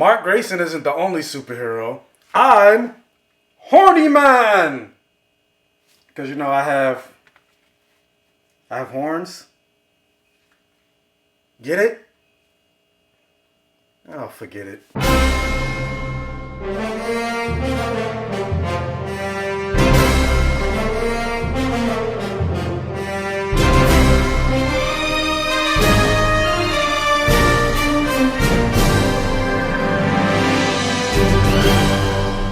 Mark Grayson isn't the only superhero. I'm Horny Man! Because you know I have horns. Get it? Oh, forget it.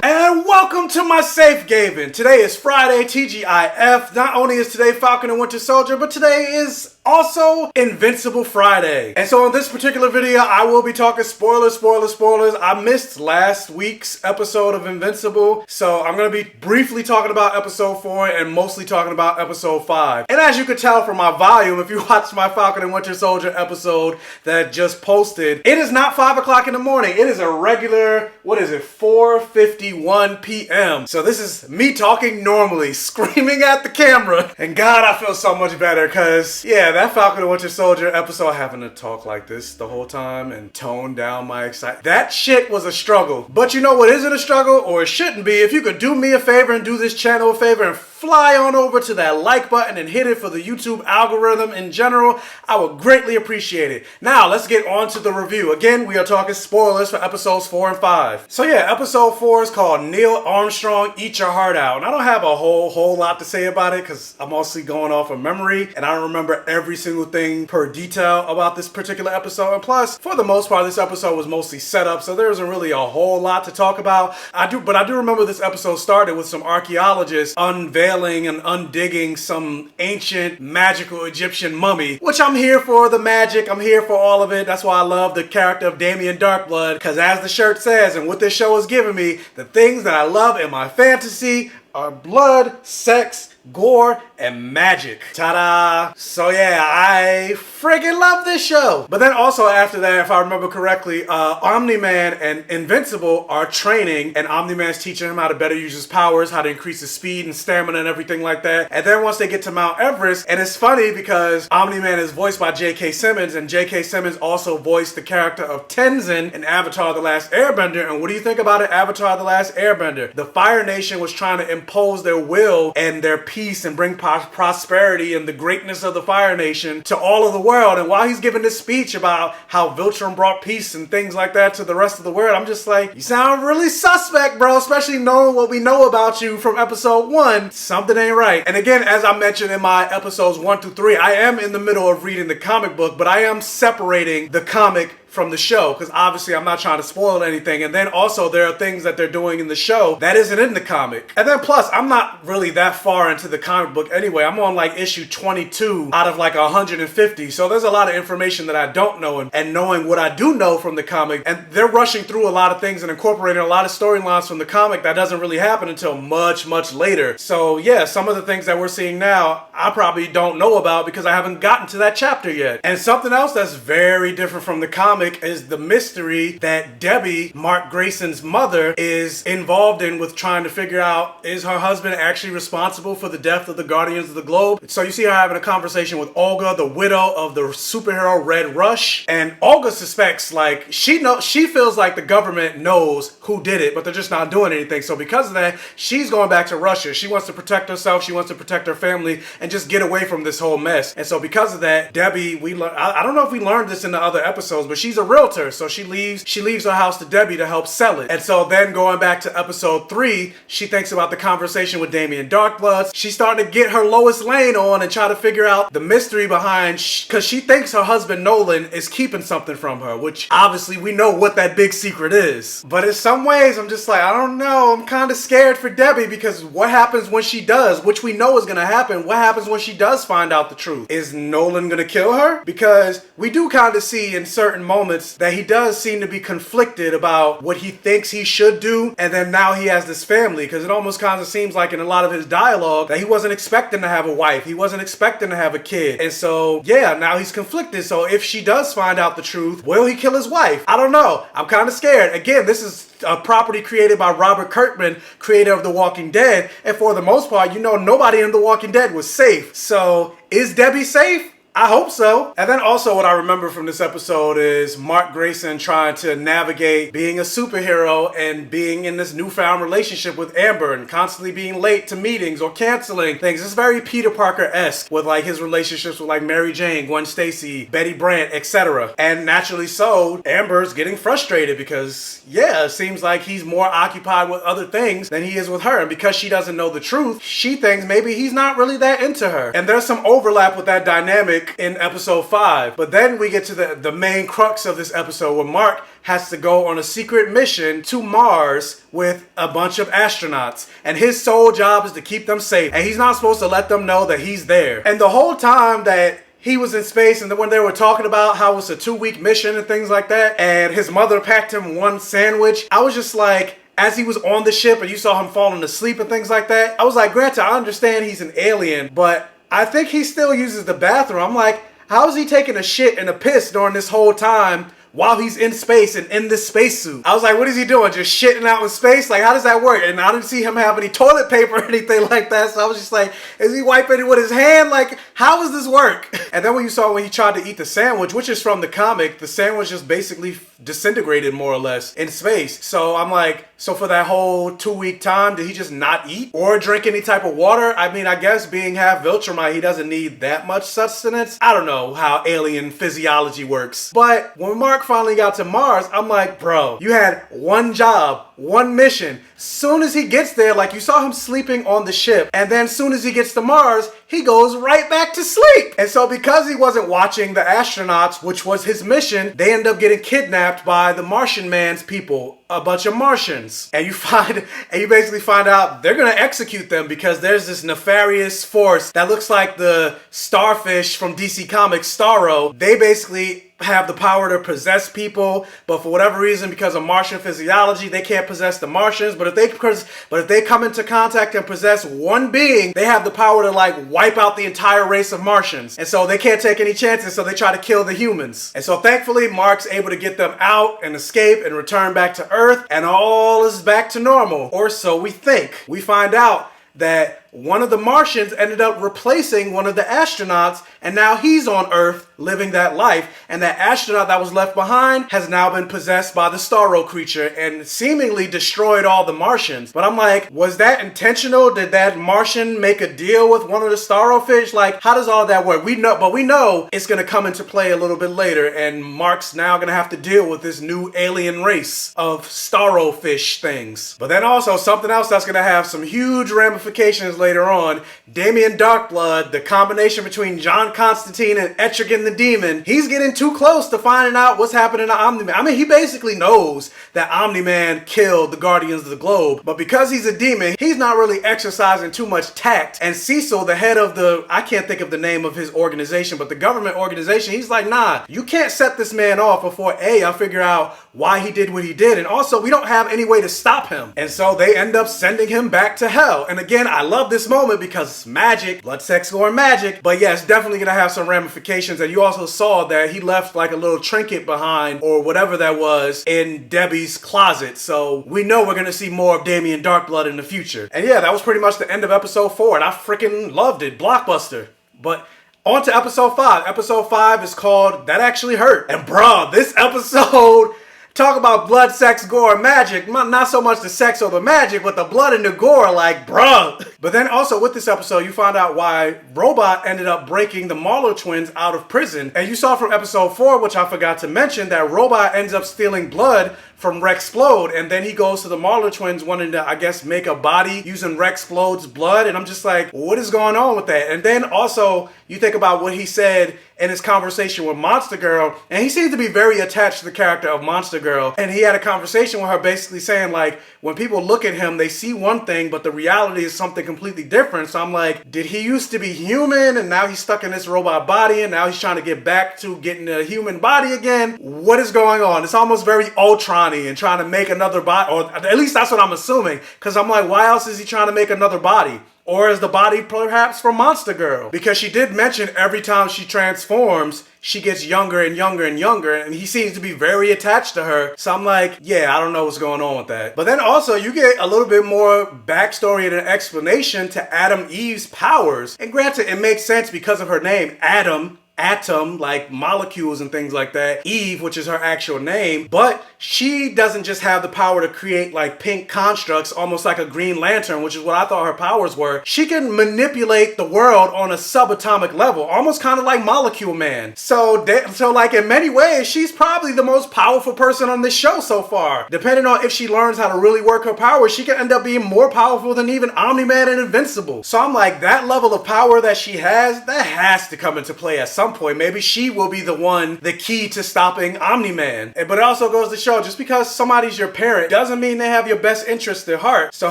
And welcome to my safe haven. Today is Friday, TGIF. Not only is today Falcon and Winter Soldier, but today is also Invincible Friday. And so in this particular video, I will be talking spoilers. I missed last week's episode of Invincible, so I'm going to be briefly talking about episode 4 and mostly talking about episode 5. And as you could tell from my volume, if you watched my Falcon and Winter Soldier episode that just posted, it is not 5 o'clock in the morning. It is a regular, 4:51 p.m. So this is me talking normally, screaming at the camera. And God, I feel so much better because, yeah, that Falcon and Winter Soldier episode, having to talk like this the whole time and tone down my excitement. That shit was a struggle. But you know what isn't a struggle, or it shouldn't be? If you could do me a favor and do this channel a favor and fly on over to that like button and hit it for the YouTube algorithm in general, I would greatly appreciate it. Now, let's get on to the review. Again, we are talking spoilers for episodes 4 and 5. So yeah, episode 4 is called Neil Armstrong, Eat Your Heart Out. And I don't have a whole lot to say about it because I'm mostly going off of memory and I don't remember every single thing per detail about this particular episode. And plus, for the most part, this episode was mostly set up, so there isn't really a whole lot to talk about. But I do remember this episode started with some archaeologists unveiling and undigging some ancient magical Egyptian mummy, which I'm here for the magic. I'm here for all of it. That's why I love the character of Damien Darkblood, because as the shirt says, and what this show has given me, the things that I love in my fantasy are blood, sex, gore, and magic. Ta-da! So yeah, I freaking love this show. But then also after that, if I remember correctly, Omni-Man and Invincible are training, and Omni-Man's teaching him how to better use his powers, how to increase his speed and stamina and everything like that. And then once they get to Mount Everest, and it's funny because Omni-Man is voiced by J.K. Simmons, and J.K. Simmons also voiced the character of Tenzin in Avatar: The Last Airbender. And what do you think about it, Avatar: The Last Airbender? The Fire Nation was trying to impose their will and their peace and bring prosperity and the greatness of the Fire Nation to all of the world. And while he's giving this speech about how Viltrum brought peace and things like that to the rest of the world, I'm just like, you sound really suspect, bro, especially knowing what we know about you from episode 1. Something ain't right. And again, as I mentioned in my episodes 1 through 3, I am in the middle of reading the comic book, but I am separating the comic from the show, because obviously I'm not trying to spoil anything. And then also there are things that they're doing in the show that isn't in the comic. And then plus, I'm not really that far into the comic book anyway. I'm on like issue 22 out of like 150. So there's a lot of information that I don't know, and knowing what I do know from the comic, and they're rushing through a lot of things and incorporating a lot of storylines from the comic that doesn't really happen until much later. So yeah, some of the things that we're seeing now, I probably don't know about because I haven't gotten to that chapter yet. And something else that's very different from the comic is the mystery that Debbie, Mark Grayson's mother, is involved in with trying to figure out, is her husband actually responsible for the death of the Guardians of the Globe? So you see her having a conversation with Olga, the widow of the superhero Red Rush, and Olga suspects, like, she feels like the government knows who did it, but they're just not doing anything. So because of that, she's going back to Russia. She wants to protect herself, she wants to protect her family, and just get away from this whole mess. And so because of that, Debbie, I don't know if we learned this in the other episodes, but she's a realtor, so she leaves her house to Debbie to help sell it. And so then going back to episode 3, she thinks about the conversation with Damien Darkblood. She's starting to get her Lois Lane on and try to figure out the mystery behind, because she thinks her husband Nolan is keeping something from her, which obviously we know what that big secret is. But in some ways, I'm just like, I don't know, I'm kind of scared for Debbie, because what happens when she does, which we know is going to happen, what happens when she does find out the truth? Is Nolan going to kill her? Because we do kind of see in certain moments that he does seem to be conflicted about what he thinks he should do, and then now he has this family, because it almost kind of seems like in a lot of his dialogue that he wasn't expecting to have a wife, he wasn't expecting to have a kid, and so yeah, now he's conflicted. So if she does find out the truth, will he kill his wife? I don't know. I'm kind of scared. Again, this is a property created by Robert Kirkman, creator of The Walking Dead, and for the most part, you know, nobody in The Walking Dead was safe. So is Debbie safe? I hope so. And then also what I remember from this episode is Mark Grayson trying to navigate being a superhero and being in this newfound relationship with Amber and constantly being late to meetings or canceling things. It's very Peter Parker-esque with like his relationships with like Mary Jane, Gwen Stacy, Betty Brant, etc. And naturally so, Amber's getting frustrated because, yeah, it seems like he's more occupied with other things than he is with her. And because she doesn't know the truth, she thinks maybe he's not really that into her. And there's some overlap with that dynamic in episode 5. But then we get to the main crux of this episode where Mark has to go on a secret mission to Mars with a bunch of astronauts. And his sole job is to keep them safe. And he's not supposed to let them know that he's there. And the whole time that he was in space, and then when they were talking about how it's a 2-week mission and things like that, and his mother packed him one sandwich, I was just like, as he was on the ship and you saw him falling asleep and things like that, I was like, granted, I understand he's an alien, but I think he still uses the bathroom. I'm like, how is he taking a shit and a piss during this whole time while he's in space and in this spacesuit? I was like, what is he doing? Just shitting out in space? Like, how does that work? And I didn't see him have any toilet paper or anything like that. So I was just like, is he wiping it with his hand? Like, how does this work? And then when you saw when he tried to eat the sandwich, which is from the comic, the sandwich just basically disintegrated more or less in space. So I'm like, so for that whole 2-week time, did he just not eat or drink any type of water? I mean, I guess being half Viltrumite, he doesn't need that much sustenance. I don't know how alien physiology works. But when Mark finally got to Mars, I'm like, bro, you had one job, one mission. Soon as he gets there, like you saw him sleeping on the ship, and then soon as he gets to Mars, he goes right back to sleep. And so because he wasn't watching the astronauts, which was his mission, they end up getting kidnapped by the Martian Man's people, a bunch of Martians. And you basically find out they're gonna execute them because there's this nefarious force that looks like the starfish from DC Comics, Starro. They basically have the power to possess people, but for whatever reason, because of Martian physiology, they can't possess the Martians. But if they come into contact and possess one being, they have the power to like wipe out the entire race of Martians. And so they can't take any chances, so they try to kill the humans. And so thankfully, Mark's able to get them out and escape and return back to Earth, and all is back to normal. Or so we think. We find out that one of the Martians ended up replacing one of the astronauts, and now he's on Earth living that life. And that astronaut that was left behind has now been possessed by the Starro creature and seemingly destroyed all the Martians. But I'm like, was that intentional? Did that Martian make a deal with one of the Starro fish? Like, how does all that work? We know it's going to come into play a little bit later, and Mark's now going to have to deal with this new alien race of Starro fish things. But then also something else that's going to have some huge ramifications later on, Damien Darkblood, the combination between John Constantine and Etrigan the Demon, he's getting too close to finding out what's happening to Omni-Man. I mean, he basically knows that Omni-Man killed the Guardians of the Globe, but because he's a demon, he's not really exercising too much tact. And Cecil, the head of I can't think of the name of his organization, but the government organization, he's like, nah, you can't set this man off before I figure out why he did what he did, and also we don't have any way to stop him. And so they end up sending him back to hell. And again, I love this moment because it's magic, blood, sex, gore, magic. But yeah, it's definitely gonna have some ramifications. And you also saw that he left like a little trinket behind or whatever that was in Debbie's closet. So we know we're gonna see more of Damien Darkblood in the future. And yeah, that was pretty much the end of episode 4, and I freaking loved it. Blockbuster. But on to episode 5. Episode 5 is called That Actually Hurt. And bruh, this episode, talk about blood, sex, gore, magic. Not so much the sex or the magic, but the blood and the gore, like, bruh. But then also with this episode, you find out why Robot ended up breaking the Marlowe twins out of prison. And you saw from episode 4, which I forgot to mention, that Robot ends up stealing blood from Rexplode, and then he goes to the Marlowe twins wanting to, I guess, make a body using Rexplode's blood. And I'm just like, what is going on with that? And then also, you think about what he said in his conversation with Monster Girl, and he seems to be very attached to the character of Monster Girl. And he had a conversation with her basically saying, like, when people look at him, they see one thing, but the reality is something completely different. So I'm like, did he used to be human, and now he's stuck in this robot body, and now he's trying to get back to getting a human body again? What is going on? It's almost very Ultron-y and trying to make another body, or at least that's what I'm assuming, because I'm like, why else is he trying to make another body? Or is the body perhaps from Monster Girl? Because she did mention every time she transforms, she gets younger and younger and younger, and he seems to be very attached to her. So I'm like, yeah, I don't know what's going on with that. But then also, you get a little bit more backstory and an explanation to Adam Eve's powers. And granted, it makes sense because of her name, Adam atom, like molecules and things like that. Eve, which is her actual name, but she doesn't just have the power to create like pink constructs, almost like a Green Lantern, which is what I thought her powers were. She can manipulate the world on a subatomic level, almost kind of like Molecule Man. So like in many ways, she's probably the most powerful person on this show so far. Depending on if she learns how to really work her powers, she can end up being more powerful than even Omni-Man and Invincible. So I'm like, that level of power that she has, that has to come into play at some point. Maybe she will be the key to stopping Omni-Man. But it also goes to show, just because somebody's your parent doesn't mean they have your best interest at heart. So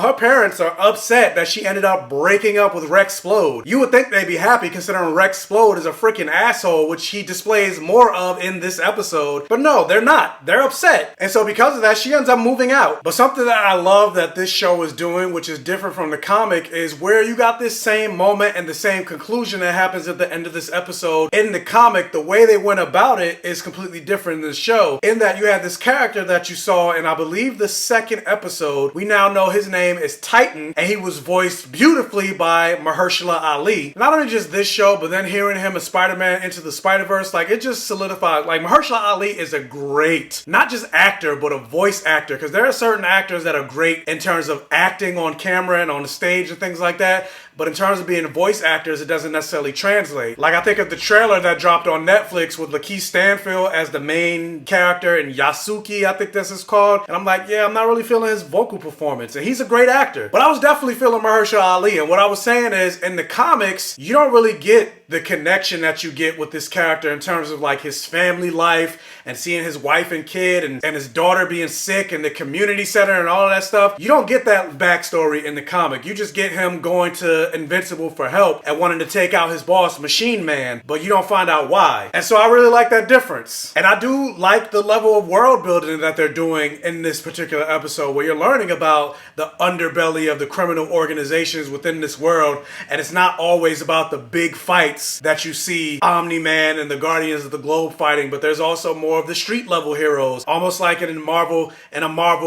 her parents are upset that she ended up breaking up with Rexplode. You would think they'd be happy considering Rexplode is a freaking asshole, which he displays more of in this episode. But no, they're not. They're upset. And so because of that, she ends up moving out. But something that I love that this show is doing, which is different from the comic, is where you got this same moment and the same conclusion that happens at the end of this episode. In the comic, the way they went about it is completely different in the show, in that you have this character that you saw in, I believe, the second episode. We now know his name is Titan, and he was voiced beautifully by Mahershala Ali. Not only just this show, but then hearing him as Spider-Man Into the Spider-Verse, like, it just solidified, like, Mahershala Ali is a great, not just actor, but a voice actor, because there are certain actors that are great in terms of acting on camera and on the stage and things like that, but in terms of being voice actors, it doesn't necessarily translate. Like, I think of the trailer that dropped on Netflix with Lakeith Stanfield as the main character and Yasuki, I think this is called. And I'm like, yeah, I'm not really feeling his vocal performance. And he's a great actor. But I was definitely feeling Mahershala Ali. And what I was saying is, in the comics, you don't really get the connection that you get with this character in terms of like his family life and seeing his wife and kid and his daughter being sick and the community center and all of that stuff. You don't get that backstory in the comic. You just get him going to Invincible for help and wanting to take out his boss, Machine Man, but you don't find out why. And so I really like that difference. And I do like the level of world building that they're doing in this particular episode, where you're learning about the underbelly of the criminal organizations within this world, and it's not always about the big fights that you see Omni-Man and the Guardians of the Globe fighting, but there's also more of the street level heroes, almost like in a Marvel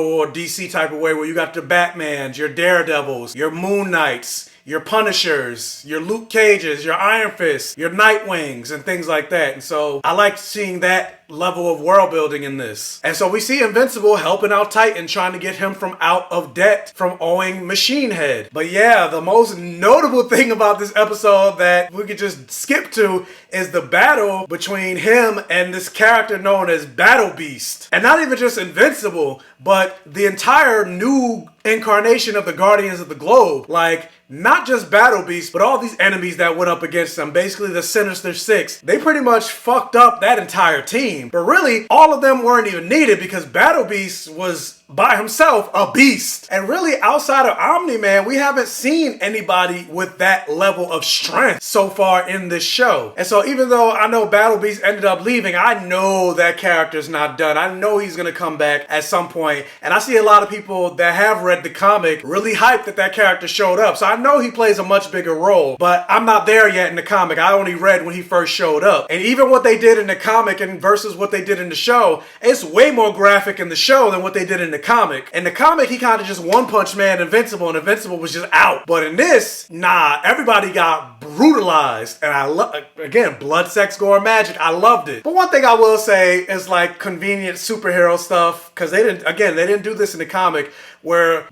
or DC type of way, where you got the Batmans, your Daredevils, your Moon Knights, your Punishers, your Luke Cages, your Iron Fists, your Nightwings, and things like that. And so I like seeing that level of world building in this. And so we see Invincible helping out Titan, trying to get him from out of debt from owing Machine Head. But yeah, the most notable thing about this episode that we could just skip to is the battle between him and this character known as Battle Beast. And not even just Invincible, but the entire new incarnation of the Guardians of the Globe. Like, not just Battle Beast, but all these enemies that went up against them, basically the Sinister Six. They pretty much fucked up that entire team. But really, all of them weren't even needed, because Battle Beast was by himself a beast. And really, outside of Omni-Man, we haven't seen anybody with that level of strength so far in this show. And so even though I know Battle Beast ended up leaving, I know that character's not done. I know he's gonna come back at some point. And I see a lot of people that have read the comic really hyped that that character showed up. So I know he plays a much bigger role, but I'm not there yet in the comic. I only read when he first showed up. And even what they did in the comic and versus what they did in the show, it's way more graphic in the show than what they did in the comic. In the comic, he kind of just one-punch man Invincible, and Invincible was just out. But in this, nah, everybody got brutalized. And I love, again, blood, sex, gore, magic. I loved it. But one thing I will say is like convenient superhero stuff, because they didn't do this in the comic, where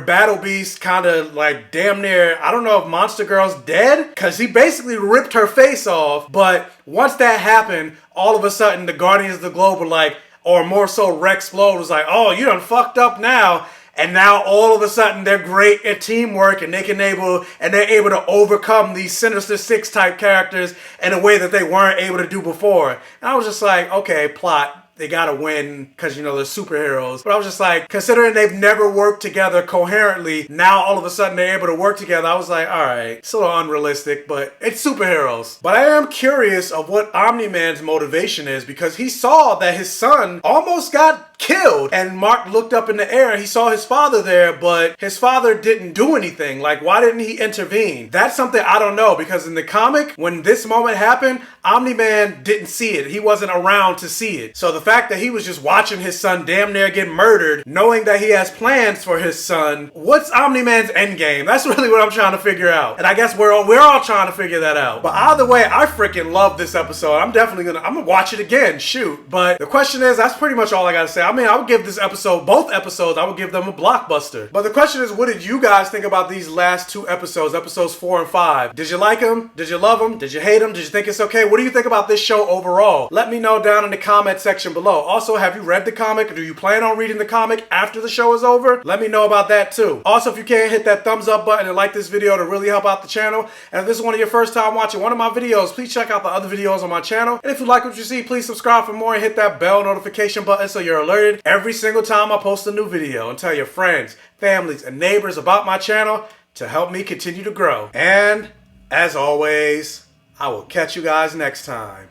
Battle Beast kind of like damn near, I don't know if Monster Girl's dead, because he basically ripped her face off. But once that happened, all of a sudden the Guardians of the Globe were like, or more so Rexplode was like, oh, you done fucked up now. And now all of a sudden they're great at teamwork, and they're able to overcome these Sinister Six type characters in a way that they weren't able to do before. And I was just like, okay, plot. They gotta win because, you know, they're superheroes. But I was just like, considering they've never worked together coherently, now all of a sudden they're able to work together. I was like, all right, it's a little unrealistic, but it's superheroes. But I am curious of what Omni-Man's motivation is, because he saw that his son almost got killed. And Mark looked up in the air and he saw his father there, but his father didn't do anything. Like, why didn't he intervene? That's something I don't know, because in the comic, when this moment happened, Omni-Man didn't see it. He wasn't around to see it. So the fact that he was just watching his son damn near get murdered, knowing that he has plans for his son, what's Omni-Man's endgame? That's really what I'm trying to figure out. And I guess we're all trying to figure that out. But either way, I freaking love this episode. I'm gonna watch it again, shoot. But the question is, that's pretty much all I gotta say. I mean, I would give this episode, both episodes, I would give them a blockbuster. But the question is, what did you guys think about these last two episodes, episodes 4 and 5? Did you like them? Did you love them? Did you hate them? Did you think it's okay? What do you think about this show overall? Let me know down in the comment section below. Also, have you read the comic? Do you plan on reading the comic after the show is over? Let me know about that too. Also, if you can, hit that thumbs up button and like this video to really help out the channel. And if this is one of your first time watching one of my videos, please check out the other videos on my channel. And if you like what you see, please subscribe for more and hit that bell notification button so you're alerted every single time I post a new video. And tell your friends, families, and neighbors about my channel to help me continue to grow. And as always, I will catch you guys next time.